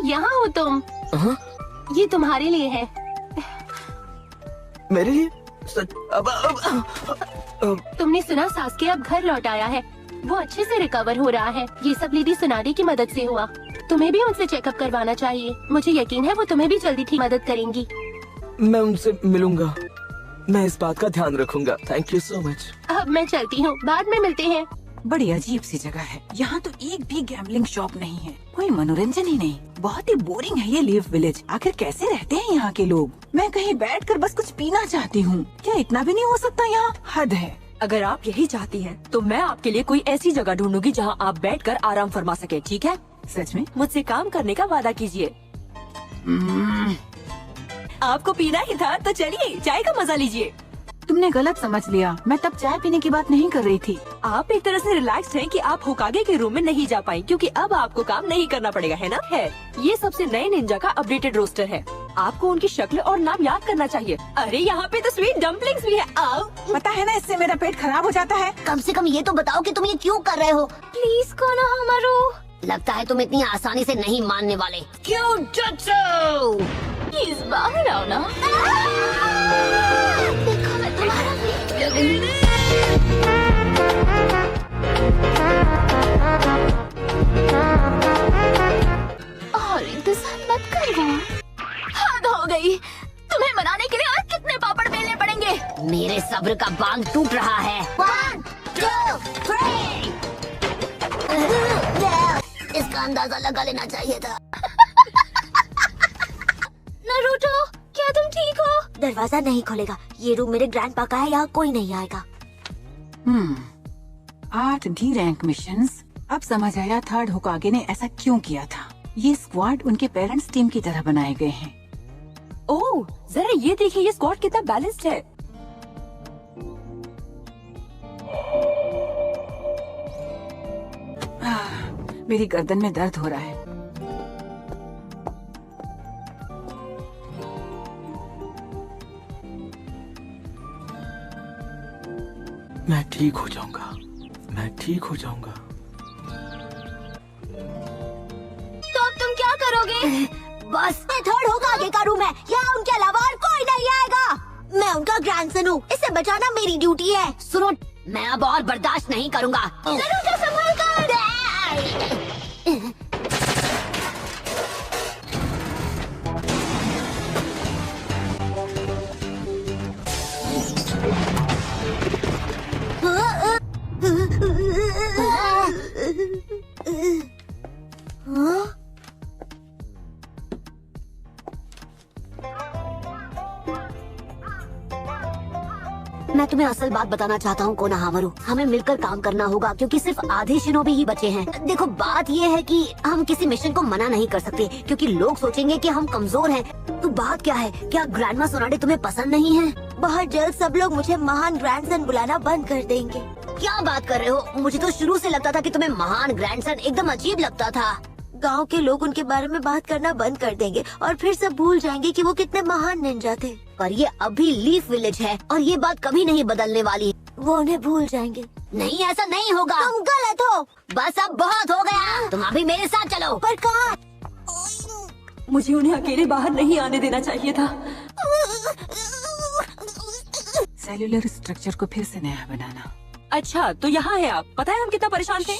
यहाँ हो तुम। ये तुम्हारे लिए है। मेरे लिए? सच? तुमने सुना सास्के अब घर लौट आया है। वो अच्छे से रिकवर हो रहा है। ये सब लेडी सुनाडे की मदद से हुआ। तुम्हें भी उनसे चेकअप करवाना चाहिए। मुझे यकीन है वो तुम्हें भी जल्दी ठीक मदद करेंगी। मैं उनसे मिलूंगा। मैं इस बात का ध्यान रखूंगा। Thank you so much. अब मैं चलती हूँ, बाद में मिलते हैं। बड़ी अजीब सी जगह है। यहाँ तो एक भी गैम्बलिंग शॉप नहीं है, कोई मनोरंजन ही नहीं। बहुत ही बोरिंग है ये लीफ विलेज। आखिर कैसे रहते हैं यहाँ के लोग? मैं कहीं बैठकर बस कुछ पीना चाहती हूँ। क्या इतना भी नहीं हो सकता यहाँ? हद है। अगर आप यही चाहती हैं, तो मैं आपके लिए कोई ऐसी जगह ढूंढूंगी जहाँ आप बैठकर आराम फरमा सके। ठीक है? सच में? मुझसे काम करने का वादा कीजिए। आपको पीना ही था तो चलिए चाय का मजा लीजिए। तुमने गलत समझ लिया। मैं तब चाय पीने की बात नहीं कर रही थी। आप एक तरह से रिलैक्स्ड हैं कि आप होकागे के रूम में नहीं जा पाई, क्योंकि अब आपको काम नहीं करना पड़ेगा, है ना? है। ये सबसे नए निंजा का अपडेटेड रोस्टर है। आपको उनकी शक्ल और नाम याद करना चाहिए। अरे यहाँ पे तो स्वीट डम्पलिंग्स भी है। आओ। पता है ना, इससे मेरा पेट खराब हो जाता है। कम से कम ये तो बताओ कि तुम ये क्यों कर रहे हो। Please Konohamaru. लगता है तुम इतनी आसानी से नहीं मानने वाले। क्यों जट्सू? प्लीज बाहर आओ ना। देखो मैं तुम्हारा वेट कर रही हूँ। और इंतजार मत करो। हद हो गई। तुम्हें मनाने के लिए और कितने पापड़ बेलने पड़ेंगे? मेरे सब्र का बांध टूट रहा है। 1, 2, 3। इसका अंदाजा लगा लेना चाहिए था। नारुतो, क्या तुम ठीक हो? दरवाजा नहीं खोलेगा। ये रूम मेरे ग्रैंडपा का है, यहाँ कोई नहीं आएगा। 8 डी रैंक मिशंस। अब समझ आया थर्ड होकागे ने ऐसा क्यों किया था। ये स्क्वाड उनके पेरेंट्स टीम की तरह बनाए गए हैं। ओह, जरा ये देखिए ये स्क्वाड कितना बैलेंस्ड है। मेरी गर्दन में दर्द हो रहा है। मैं ठीक हो जाऊंगा। मैं ठीक हो जाऊंगा। तो अब तुम क्या करोगे? बस ये थर्ड होकागे का रूम है। यहाँ उनके अलावा और कोई नहीं आएगा। मैं उनका ग्रैंडसन हूँ। इसे बचाना मेरी ड्यूटी है। सुनो, मैं अब और बर्दाश्त नहीं करूँगा। नारुतो संभल कर। मैं तुम्हें असल बात बताना चाहता हूँ कोनोहामारू। हमें मिलकर काम करना होगा क्योंकि सिर्फ आधे शिनोबी ही बचे हैं। देखो, बात ये है कि हम किसी मिशन को मना नहीं कर सकते क्योंकि लोग सोचेंगे कि हम कमजोर हैं। तो बात क्या है? क्या ग्रैंडमा सोनाडे तुम्हें पसंद नहीं है? बहुत जल्द सब लोग मुझे महान ग्रैंडसन बुलाना बंद कर देंगे। क्या बात कर रहे हो? मुझे तो शुरू से लगता था कि तुम्हें महान ग्रैंडसन एकदम अजीब लगता था। गांव के लोग उनके बारे में बात करना बंद कर देंगे और फिर सब भूल जाएंगे कि वो कितने महान निंजा थे। पर ये अभी लीफ विलेज है और ये बात कभी नहीं बदलने वाली। वो उन्हें भूल जाएंगे। नहीं, ऐसा नहीं होगा। तुम गलत हो। बस अब बहुत हो गया। तुम अभी मेरे साथ चलो। पर कहाँ? मुझे उन्हें अकेले बाहर नहीं आने देना चाहिए था। सेल्यूलर स्ट्रक्चर को फिर से नया बनाना। अच्छा, तो यहाँ है आप। पता है हम कितना परेशान थे।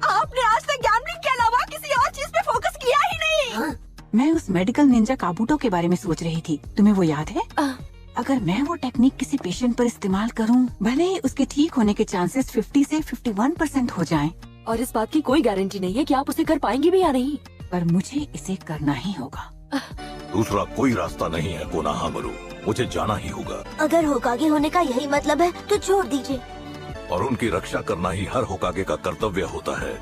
आपने आज तक गैम्बलिंग के अलावा किसी और चीज पे फोकस किया ही नहीं। मैं उस मेडिकल निंजा काबूटो के बारे में सोच रही थी। तुम्हें वो याद है? अगर मैं वो टेक्निक किसी पेशेंट पर इस्तेमाल करूं, भले ही उसके ठीक होने के चांसेस 50 से 51% हो जाएं, और इस बात की कोई गारंटी नहीं है कि आप उसे कर पाएंगे भी या नहीं। पर मुझे इसे करना ही होगा। दूसरा कोई रास्ता नहीं है कोनोहामारू। मुझे जाना ही होगा। अगर होकागे होने का यही मतलब है तो छोड़ दीजिए। और उनकी रक्षा करना ही हर होकागे का कर्तव्य होता है।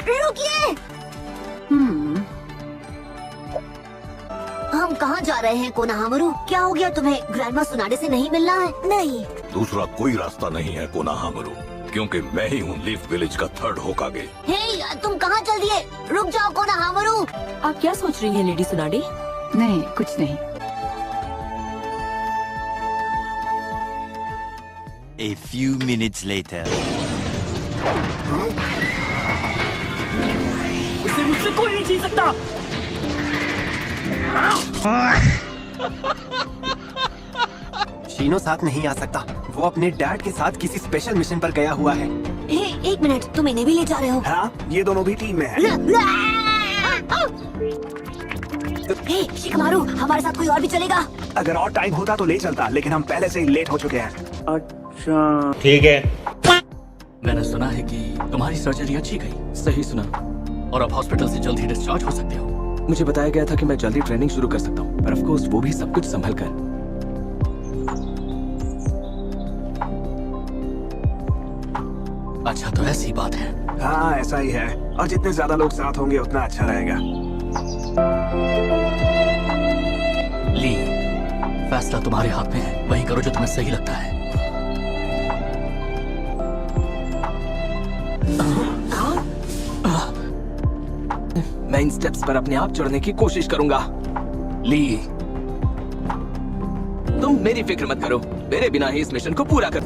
रुकिए। हम कहाँ जा रहे हैं कोनोहामारू? क्या हो गया तुम्हें? ग्रैंडमा सोनाडे से नहीं मिलना है? नहीं। दूसरा कोई रास्ता नहीं है कोनोहामारू, क्योंकि मैं ही हूँ लीफ विलेज का थर्ड होकागे। हे, तुम कहाँ चल दिए? रुक जाओ कोनोहामारू। आप क्या सोच रही हैं लेडी सुनाडे? नहीं, कुछ नहीं। A few minutes later. उसे मुझसे कोई नहीं छीन सकता। शीनो साथ नहीं आ सकता। वो अपने डैड के साथ किसी स्पेशल मिशन पर गया हुआ है। हे, एक मिनट, तुम इन्हें भी ले जा रहे हो? हाँ, ये दोनों भी टीम में हैं। हे, शिकमारू, हमारे साथ कोई और भी चलेगा? अगर और टाइम होता तो ले चलता, लेकिन हम पहले से ही लेट हो चुके हैं। अच्छा, ठीक है। मैंने सुना है कि तुम्हारी सर्जरी अच्छी गई सही सुना। और अब हॉस्पिटल से जल्द ही डिस्चार्ज हो सकते हो। मुझे बताया गया था कि मैं जल्दी ट्रेनिंग शुरू कर सकता हूँ, पर ऑफ कोर्स वो भी सब कुछ संभल कर। अच्छा, तो ऐसी बात है। हाँ, ऐसा ही है। और जितने ज्यादा लोग साथ होंगे उतना अच्छा रहेगा। ली, फैसला तुम्हारे हाथ में है। वही करो जो तुम्हें सही लगता है। मैं इन स्टेप्स पर अपने आप चढ़ने की कोशिश करूंगा। ली, तुम मेरी फिक्र मत करो, मेरे बिना ही इस मिशन को पूरा कर।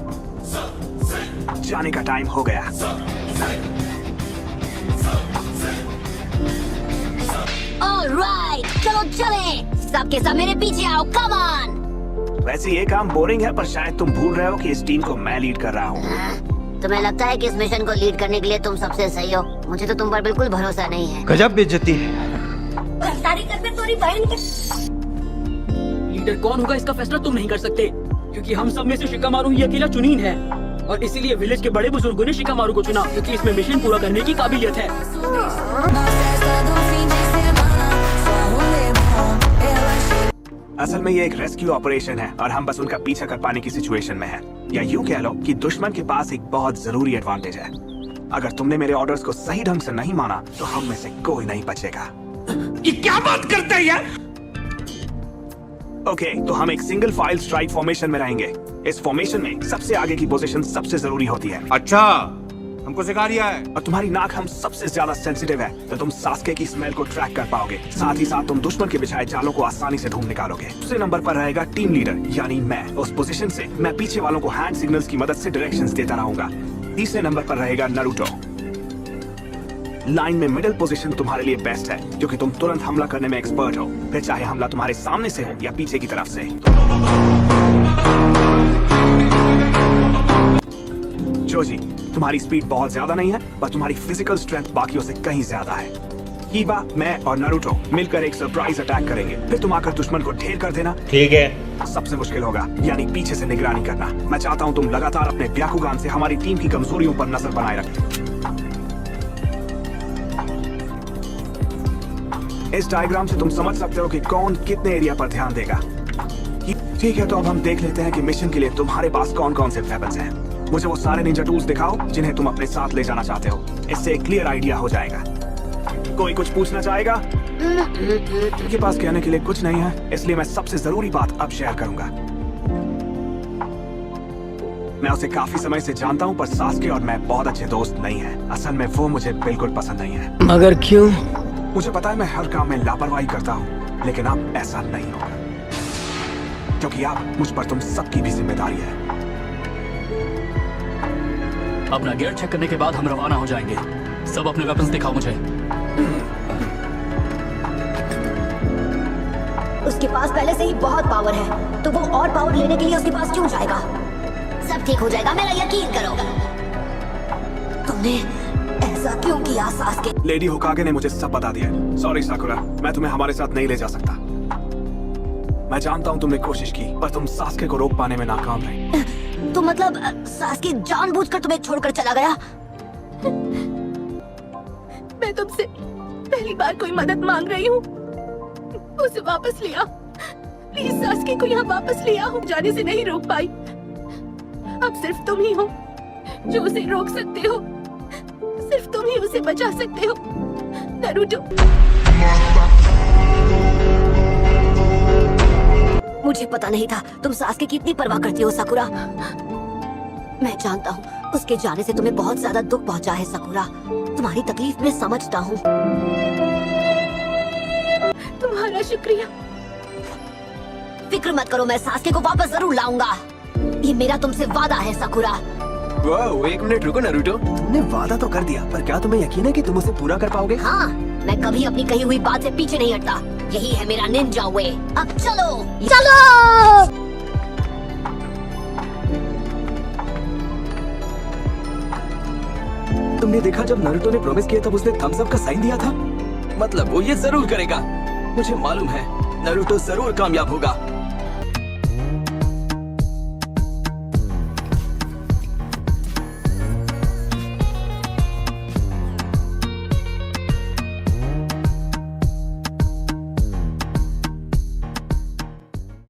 जाने का टाइम हो गया। ऑलराइट, चलो चलें। सबके सब मेरे पीछे आओ, कम ऑन। वैसे ये काम बोरिंग है, पर शायद तुम भूल रहे हो कि इस टीम को मैं लीड कर रहा हूँ। तुम्हें लगता है कि इस मिशन को लीड करने के लिए तुम सबसे सही हो? मुझे तो तुम पर बिल्कुल भरोसा नहीं है। गजब बेइज्जती है। लीडर कौन होगा इसका फैसला तुम नहीं कर सकते, क्योंकि हम सब में से शिकामारू ही अकेला चुनीन है। और इसीलिए विलेज के बड़े बुजुर्गों ने शिकामारू को चुना, क्योंकि इसमें मिशन पूरा करने की काबिलियत है। असल में ये एक रेस्क्यू ऑपरेशन है और हम बस उनका पीछा कर पाने की सिचुएशन में हैं। या यूं कह लो कि दुश्मन के पास एक बहुत जरूरी एडवांटेज है। अगर तुमने मेरे ऑर्डर्स को सही ढंग से नहीं माना तो हम में से कोई नहीं बचेगा। ये क्या बात करते हैं यार? ओके, तो हम एक सिंगल फाइल स्ट्राइक फॉर्मेशन में रहेंगे। इस फॉर्मेशन में सबसे आगे की पोजीशन सबसे जरूरी होती है। अच्छा, हमको सिखा रिया है। और तुम्हारी नाक हम सबसे ज्यादा सेंसिटिव है, तो तुम सास्के की स्मेल को ट्रैक कर पाओगे। साथ ही साथ तुम दुश्मन के बिछाए जालों को आसानी से ढूंढ निकालोगे। दूसरे नंबर पर रहेगा टीम लीडर, यानी मैं। उस पोजीशन से मैं पीछे वालों को हैंड सिग्नल्स की मदद से डायरेक्शंस देता रहूंगा। तीसरे नंबर पर रहेगा नारुतो। लाइन में मिडिल पोजीशन तुम्हारे लिए बेस्ट है, क्योंकि तुम तुरंत हमला करने में एक्सपर्ट हो, फिर चाहे हमला तुम्हारे सामने से हो या पीछे की तरफ से। जोजी, तुम्हारी स्पीड बहुत ज्यादा नहीं है, पर तुम्हारी फिजिकल स्ट्रेंथ बाकियों से कहीं ज्यादा है। कीबा, मैं और नारुतो मिलकर एक सरप्राइज अटैक करेंगे, फिर तुम आकर दुश्मन को ढेर कर देना। ठीक है। सबसे मुश्किल होगा, यानी पीछे से निगरानी करना। मैं चाहता हूँ तुम लगातार अपने ब्याकुगान से हमारी टीम की कमजोरियों पर नजर बनाए रखें। इस डायग्राम से तुम समझ सकते हो कि कौन कितने एरिया पर ध्यान देगा। ठीक है, तो अब हम देख लेते हैं कि मिशन के लिए तुम्हारे पास कौन कौन से वेपन्स हैं। मुझे वो सारे निंजा टूल्स दिखाओ जिन्हें तुम अपने साथ ले जाना चाहते हो। इससे एक क्लियर आइडिया हो जाएगा। कोई कुछ पूछना चाहेगा? उनके पास कहने के लिए कुछ नहीं है, इसलिए मैं सबसे जरूरी बात अब शेयर करूंगा। मैं उसे काफी समय से जानता हूँ, पर सास्के और मैं बहुत अच्छे दोस्त नहीं हैं। असल में वो मुझे बिल्कुल पसंद नहीं है। मगर क्यों? मुझे पता है मैं हर काम में लापरवाही करता हूँ, लेकिन अब ऐसा नहीं होगा, क्योंकि अब मुझ पर तुम सबकी भी जिम्मेदारी है। अपना गियर चेक करने के बाद हम रवाना हो जाएंगे। सब अपने वेपन्स दिखाओ मुझे। उसके पास पहले से ही बहुत पावर है, तो वो और पावर लेने के लिए उसके पास क्यों जाएगा? सब ठीक हो जाएगा, मेरा यकीन करो। तुमने ऐसा क्यों किया सास्के? लेडी होकागे ने मुझे सब बता दिया। सॉरी साकुरा, मैं तुम्हें हमारे साथ नहीं ले जा सकता। मैं जानता हूँ तुमने कोशिश की, पर तुम सास्के को रोक पाने में नाकाम रही। तो मतलब सास्के जानबूझकर तुम्हें छोड़कर चला गया? मैं तुमसे पहली बार कोई मदद मांग रही हूँ, उसे वापस ले आओ प्लीज। सास्के को यहाँ वापस ले आओ। जाने से नहीं रोक पाई, अब सिर्फ तुम ही हो जो उसे रोक सकते हो। सिर्फ तुम ही उसे बचा सकते हो नारुतो। मुझे पता नहीं था तुम सास्के की इतनी परवाह करती हो साकुरा। मैं जानता हूँ उसके जाने से तुम्हें बहुत ज्यादा दुख पहुँचा है साकुरा। तुम्हारी तकलीफ मैं समझता हूँ। तुम्हारा शुक्रिया। फिक्र मत करो, मैं सास्के को वापस जरूर लाऊंगा। ये मेरा तुमसे वादा है साकुरा। वाह, एक मिनट रुको नारुतो। तुमने वादा तो कर दिया, पर क्या तुम्हें यकीन है कि तुम उसे पूरा कर पाओगे? हाँ, मैं कभी अपनी कही हुई बात से पीछे नहीं हटता। यही है मेरा निंजा वे। अब चलो चलो। तुमने देखा जब नारुतो ने प्रॉमिस किया तब उसने थम्स अप का साइन दिया था। मतलब वो ये जरूर करेगा। मुझे मालूम है नारुतो जरूर कामयाब होगा।